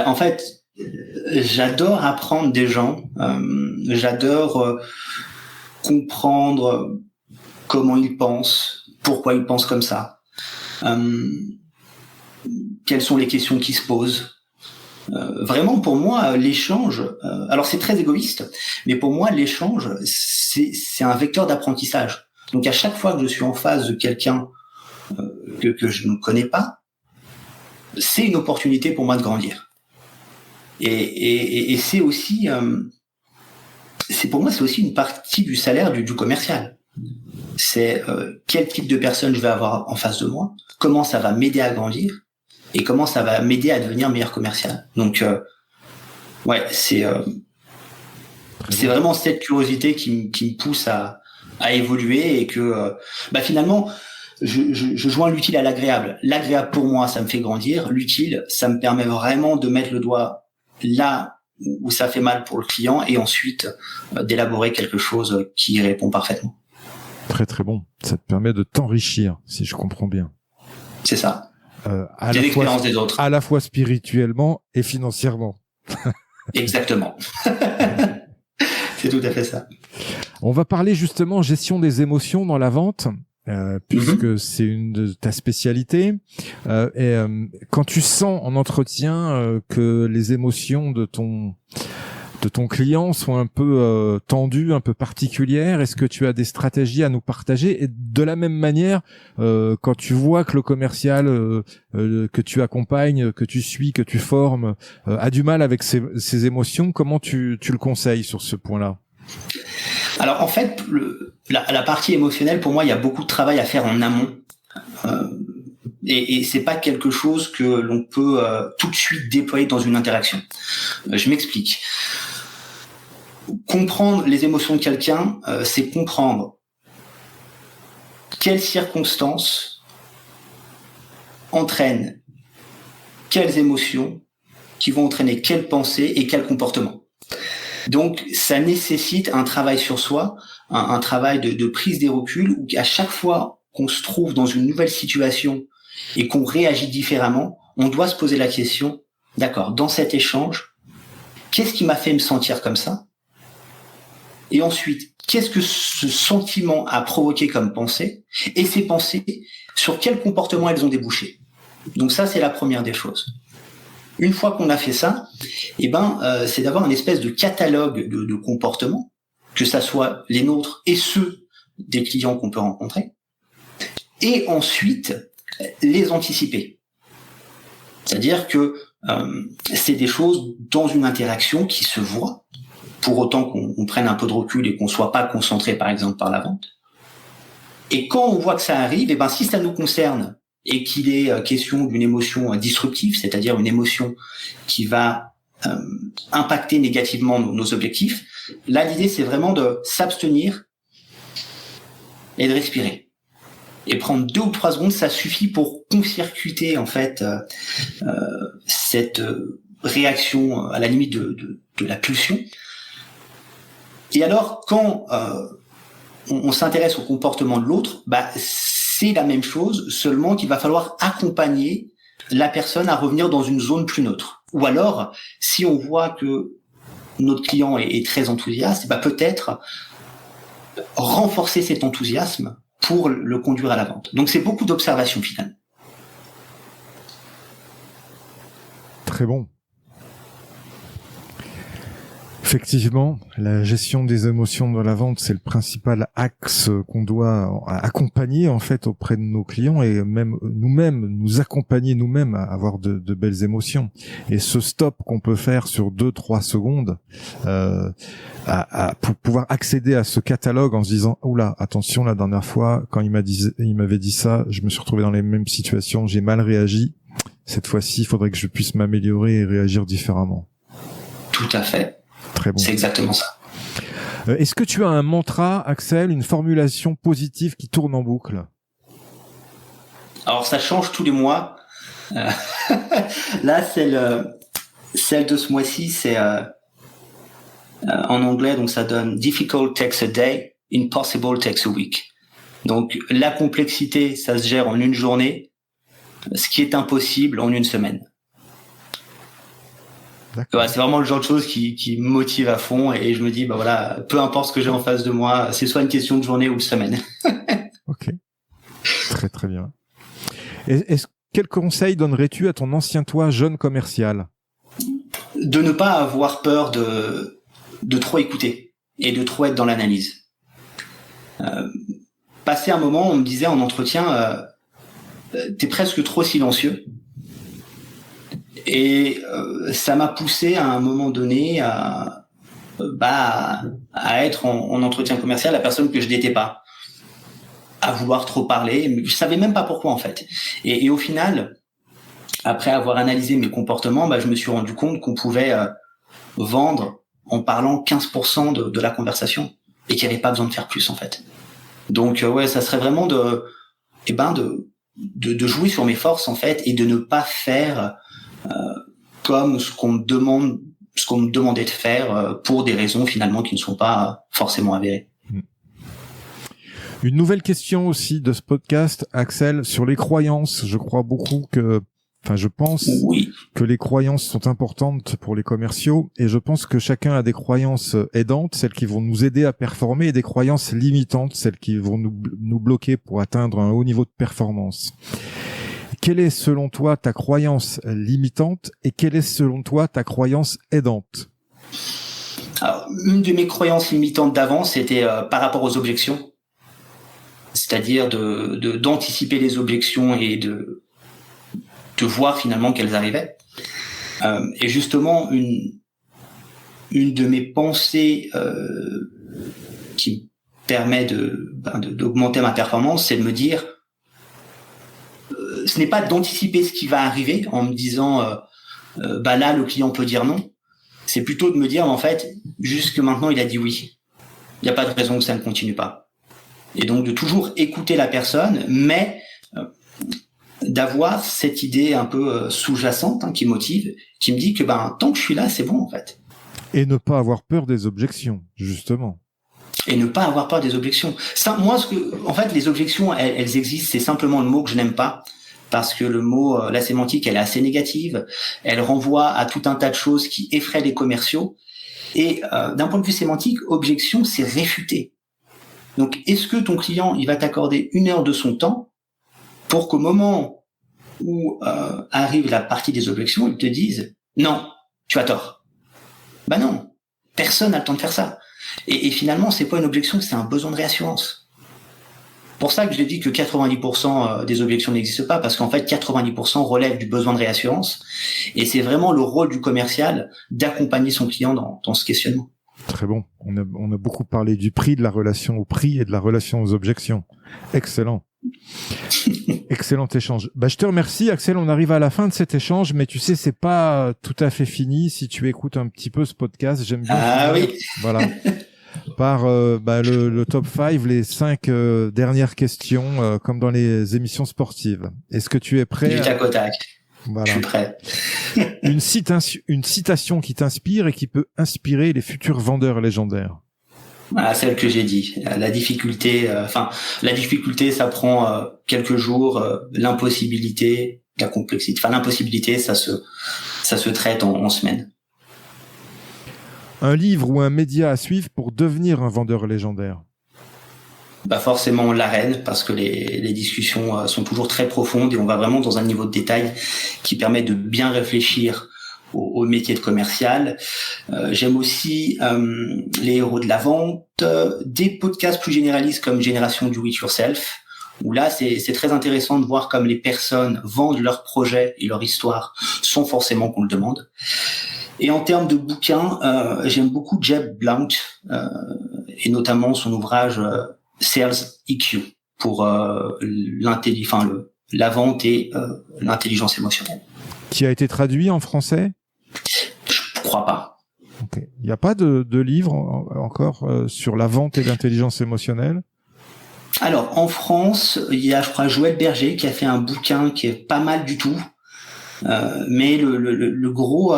En fait, j'adore apprendre des gens. J'adore comprendre comment ils pensent, pourquoi ils pensent comme ça. Quelles sont les questions qui se posent. Vraiment, pour moi, l'échange... alors, c'est très égoïste, mais pour moi, l'échange, c'est un vecteur d'apprentissage. Donc, à chaque fois que je suis en face de quelqu'un que je ne connais pas, c'est une opportunité pour moi de grandir. Et c'est aussi, pour moi, c'est aussi une partie du salaire du commercial. C'est quel type de personne je vais avoir en face de moi, comment ça va m'aider à grandir et comment ça va m'aider à devenir meilleur commercial. Donc, ouais, c'est vraiment cette curiosité qui me pousse à évoluer et que, finalement, je joins l'utile à l'agréable. L'agréable pour moi, ça me fait grandir. L'utile, ça me permet vraiment de mettre le doigt là où ça fait mal pour le client et ensuite d'élaborer quelque chose qui répond parfaitement. Très très bon. Ça te permet de t'enrichir, si je comprends bien. C'est ça. Des expériences des autres. À la fois spirituellement et financièrement. Exactement. C'est tout à fait ça. On va parler justement gestion des émotions dans la vente. Puisque c'est une de ta spécialité. Quand tu sens en entretien que les émotions de ton client sont un peu tendues, un peu particulières, est-ce que tu as des stratégies à nous partager? Et de la même manière, quand tu vois que le commercial que tu accompagnes, que tu suis, que tu formes, a du mal avec ses émotions, comment tu le conseilles sur ce point-là? Alors en fait, la partie émotionnelle, pour moi, il y a beaucoup de travail à faire en amont. Et c'est pas quelque chose que l'on peut tout de suite déployer dans une interaction. Je m'explique. Comprendre les émotions de quelqu'un, c'est comprendre quelles circonstances entraîne quelles émotions, qui vont entraîner quelles pensées et quels comportements. Donc, ça nécessite un travail sur soi, un travail de prise des reculs, où à chaque fois qu'on se trouve dans une nouvelle situation et qu'on réagit différemment, on doit se poser la question, d'accord, dans cet échange, qu'est-ce qui m'a fait me sentir comme ça? Et ensuite, qu'est-ce que ce sentiment a provoqué comme pensée? Et ces pensées, sur quel comportement elles ont débouché? Donc ça, c'est la première des choses. Une fois qu'on a fait ça, c'est d'avoir une espèce de catalogue de comportements, que ça soit les nôtres et ceux des clients qu'on peut rencontrer, et ensuite les anticiper. C'est-à-dire que c'est des choses dans une interaction qui se voient, pour autant qu'on prenne un peu de recul et qu'on soit pas concentré, par exemple, par la vente. Et quand on voit que ça arrive, si ça nous concerne et qu'il est question d'une émotion disruptive, c'est-à-dire une émotion qui va impacter négativement nos objectifs, là, l'idée, c'est vraiment de s'abstenir et de respirer. Et prendre 2 ou 3 secondes, ça suffit pour court-circuiter, en fait, cette réaction à la limite de la pulsion. Et alors, quand on s'intéresse au comportement de l'autre, c'est la même chose, seulement qu'il va falloir accompagner la personne à revenir dans une zone plus neutre. Ou alors, si on voit que notre client est très enthousiaste, peut-être renforcer cet enthousiasme pour le conduire à la vente. Donc, c'est beaucoup d'observation finalement. Très bon. Effectivement, la gestion des émotions dans la vente, c'est le principal axe qu'on doit accompagner en fait auprès de nos clients et même nous-mêmes, nous accompagner nous-mêmes à avoir de belles émotions. Et ce stop qu'on peut faire sur 2-3 secondes pour pouvoir accéder à ce catalogue en se disant « Oula, attention, la dernière fois, quand il m'avait dit ça, je me suis retrouvé dans les mêmes situations, j'ai mal réagi. Cette fois-ci, il faudrait que je puisse m'améliorer et réagir différemment. » Tout à fait. Très bon. C'est exactement ça. Est-ce que tu as un mantra, Axel, une formulation positive qui tourne en boucle? Alors, ça change tous les mois. Là, celle de ce mois-ci, c'est en anglais, donc ça donne « Difficult takes a day, impossible takes a week ». Donc, la complexité, ça se gère en une journée, ce qui est impossible en une semaine. Ouais, c'est vraiment le genre de choses qui me motive à fond et je me dis peu importe ce que j'ai en face de moi, c'est soit une question de journée ou de semaine. Ok, très très bien. Quel conseil donnerais-tu à ton ancien toi jeune commercial? De ne pas avoir peur de trop écouter et de trop être dans l'analyse. Passé un moment, on me disait en entretien, t'es presque trop silencieux. Et ça m'a poussé à un moment donné à être en entretien commercial la personne que je n'étais pas, à vouloir trop parler, mais je savais même pas pourquoi en fait. Et au final, après avoir analysé mes comportements, je me suis rendu compte qu'on pouvait vendre en parlant 15% de la conversation et qu'il n'y avait pas besoin de faire plus en fait. Donc ça serait vraiment de jouer sur mes forces en fait et de ne pas faire comme ce qu'on me demandait de faire pour des raisons finalement qui ne sont pas forcément avérées. Une nouvelle question aussi de ce podcast, Axel, sur les croyances. Je pense que les croyances sont importantes pour les commerciaux et je pense que chacun a des croyances aidantes, celles qui vont nous aider à performer, et des croyances limitantes, celles qui vont nous bloquer pour atteindre un haut niveau de performance. Quelle est selon toi ta croyance limitante et quelle est selon toi ta croyance aidante? Alors, une de mes croyances limitantes d'avant, c'était par rapport aux objections, c'est-à-dire d'anticiper les objections et de voir finalement qu'elles arrivaient. Et justement, une de mes pensées qui me permet d'augmenter ma performance, c'est de me dire ce n'est pas d'anticiper ce qui va arriver en me disant là le client peut dire non, c'est plutôt de me dire en fait jusque maintenant il a dit oui, il n'y a pas de raison que ça ne continue pas, et donc de toujours écouter la personne mais d'avoir cette idée un peu sous-jacente qui motive, qui me dit que tant que je suis là, c'est bon en fait. Et ne pas avoir peur des objections, justement. Et ne pas avoir peur des objections. Ça, moi, en fait, les objections, elles existent. C'est simplement le mot que je n'aime pas, parce que le mot, la sémantique, elle est assez négative. Elle renvoie à tout un tas de choses qui effraient les commerciaux. Et d'un point de vue sémantique, objection, c'est réfuter. Donc, est-ce que ton client, il va t'accorder 1 heure de son temps pour qu'au moment où arrive la partie des objections, il te dise non, tu as tort. Non, personne n'a le temps de faire ça. Et finalement, c'est pas une objection, c'est un besoin de réassurance. Pour ça que je dis que 90% des objections n'existent pas, parce qu'en fait, 90% relèvent du besoin de réassurance. Et c'est vraiment le rôle du commercial d'accompagner son client dans ce questionnement. Très bon. On a beaucoup parlé du prix, de la relation au prix et de la relation aux objections. Excellent. Excellent échange. Je te remercie, Axel. On arrive à la fin de cet échange, mais tu sais, c'est pas tout à fait fini. Si tu écoutes un petit peu ce podcast, j'aime bien. Ah oui. Voilà. Par le top 5, les 5 dernières questions, comme dans les émissions sportives. Est-ce que tu es prêt? Du tac au tac. Voilà. Je suis prêt. Une citation qui t'inspire et qui peut inspirer les futurs vendeurs légendaires. Celle que j'ai dit. La difficulté, ça prend quelques jours. L'impossibilité, la complexité. L'impossibilité, ça se traite en semaines. Un livre ou un média à suivre pour devenir un vendeur légendaire? Forcément l'arène, parce que les discussions sont toujours très profondes et on va vraiment dans un niveau de détail qui permet de bien réfléchir au métier de commercial. J'aime aussi les héros de la vente, des podcasts plus généralistes comme Génération Do It Yourself, où là c'est très intéressant de voir comme les personnes vendent leurs projets et leur histoire sans forcément qu'on le demande. Et en termes de bouquins, j'aime beaucoup Jeb Blount et notamment son ouvrage Sales EQ pour la vente et l'intelligence émotionnelle. Qui a été traduit en français? Je crois pas. Okay. Il n'y a pas de livre encore sur la vente et l'intelligence émotionnelle? Alors, en France, il y a, je crois, Joël Berger qui a fait un bouquin qui est pas mal du tout. Mais le gros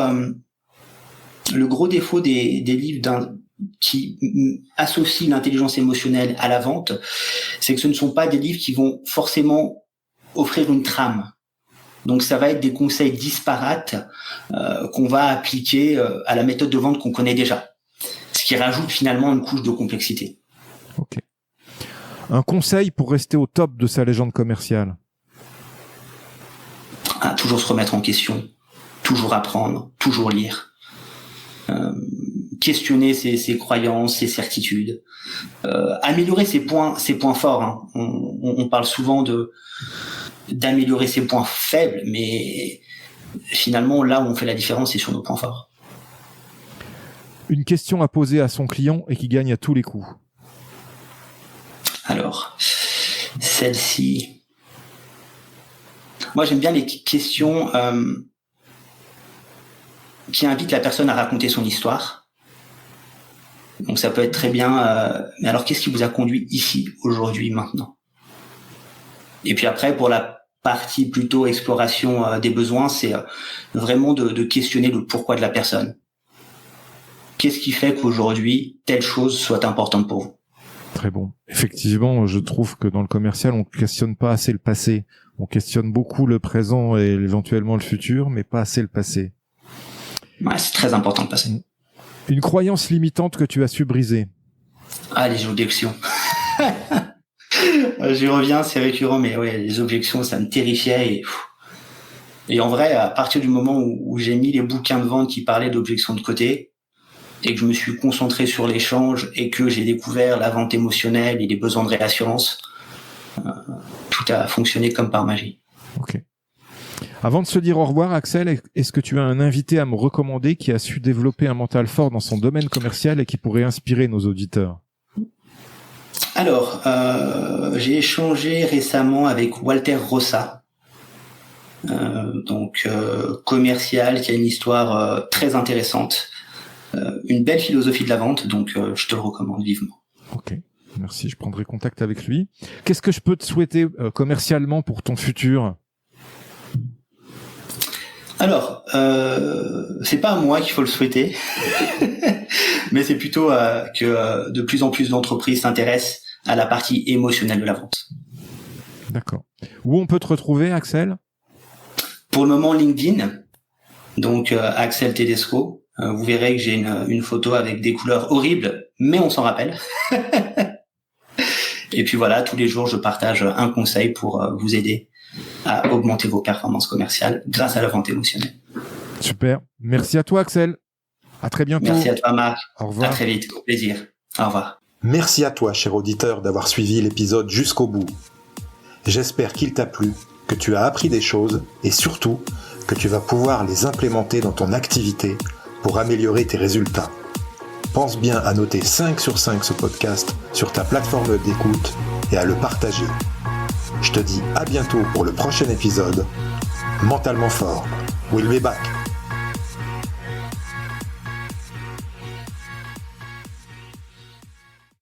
défaut des livres qui associent l'intelligence émotionnelle à la vente, c'est que ce ne sont pas des livres qui vont forcément offrir une trame. Donc ça va être des conseils disparates qu'on va appliquer à la méthode de vente qu'on connaît déjà, ce qui rajoute finalement une couche de complexité. Ok. Un conseil pour rester au top de sa légende commerciale? Toujours se remettre en question, toujours apprendre, toujours lire. Questionner ses croyances, ses certitudes, améliorer ses points forts. On parle souvent d'améliorer ses points faibles, mais finalement là où on fait la différence, c'est sur nos points forts. Une question à poser à son client et qui gagne à tous les coups. Alors, celle-ci, moi j'aime bien les questions qui invitent la personne à raconter son histoire. Donc ça peut être très bien, mais alors qu'est-ce qui vous a conduit ici, aujourd'hui, maintenant? Et puis après, pour la partie plutôt exploration des besoins, c'est vraiment de questionner le pourquoi de la personne. Qu'est-ce qui fait qu'aujourd'hui, telle chose soit importante pour vous? Très bon. Effectivement, je trouve que dans le commercial, on questionne pas assez le passé. On questionne beaucoup le présent et éventuellement le futur, mais pas assez le passé. Ouais, c'est très important le passé. Une croyance limitante que tu as su briser? Les objections. J'y reviens, c'est récurrent, mais ouais, les objections, ça me terrifiait. Et en vrai, à partir du moment où j'ai mis les bouquins de vente qui parlaient d'objections de côté, et que je me suis concentré sur l'échange, et que j'ai découvert la vente émotionnelle et les besoins de réassurance, tout a fonctionné comme par magie. Ok. Avant de se dire au revoir, Axel, est-ce que tu as un invité à me recommander qui a su développer un mental fort dans son domaine commercial et qui pourrait inspirer nos auditeurs? Alors, j'ai échangé récemment avec Walter Rossa, commercial, qui a une histoire très intéressante, une belle philosophie de la vente, donc je te le recommande vivement. Ok, merci, je prendrai contact avec lui. Qu'est-ce que je peux te souhaiter commercialement pour ton futur? Alors, c'est pas à moi qu'il faut le souhaiter, mais c'est plutôt que de plus en plus d'entreprises s'intéressent à la partie émotionnelle de la vente. D'accord. Où on peut te retrouver, Axel ? Pour le moment, LinkedIn, donc Axel Tedesco. Vous verrez que j'ai une photo avec des couleurs horribles, mais on s'en rappelle. Et puis voilà, tous les jours, je partage un conseil pour vous aider à augmenter vos performances commerciales grâce à la vente émotionnelle. Super. Merci à toi, Axel. À très bientôt. Merci à toi, Marc. Au revoir. À très vite. Au plaisir. Au revoir. Merci à toi, cher auditeur, d'avoir suivi l'épisode jusqu'au bout. J'espère qu'il t'a plu, que tu as appris des choses et surtout que tu vas pouvoir les implémenter dans ton activité pour améliorer tes résultats. Pense bien à noter 5 sur 5 ce podcast sur ta plateforme d'écoute et à le partager. Je te dis à bientôt pour le prochain épisode. Mentalement fort. We'll be back.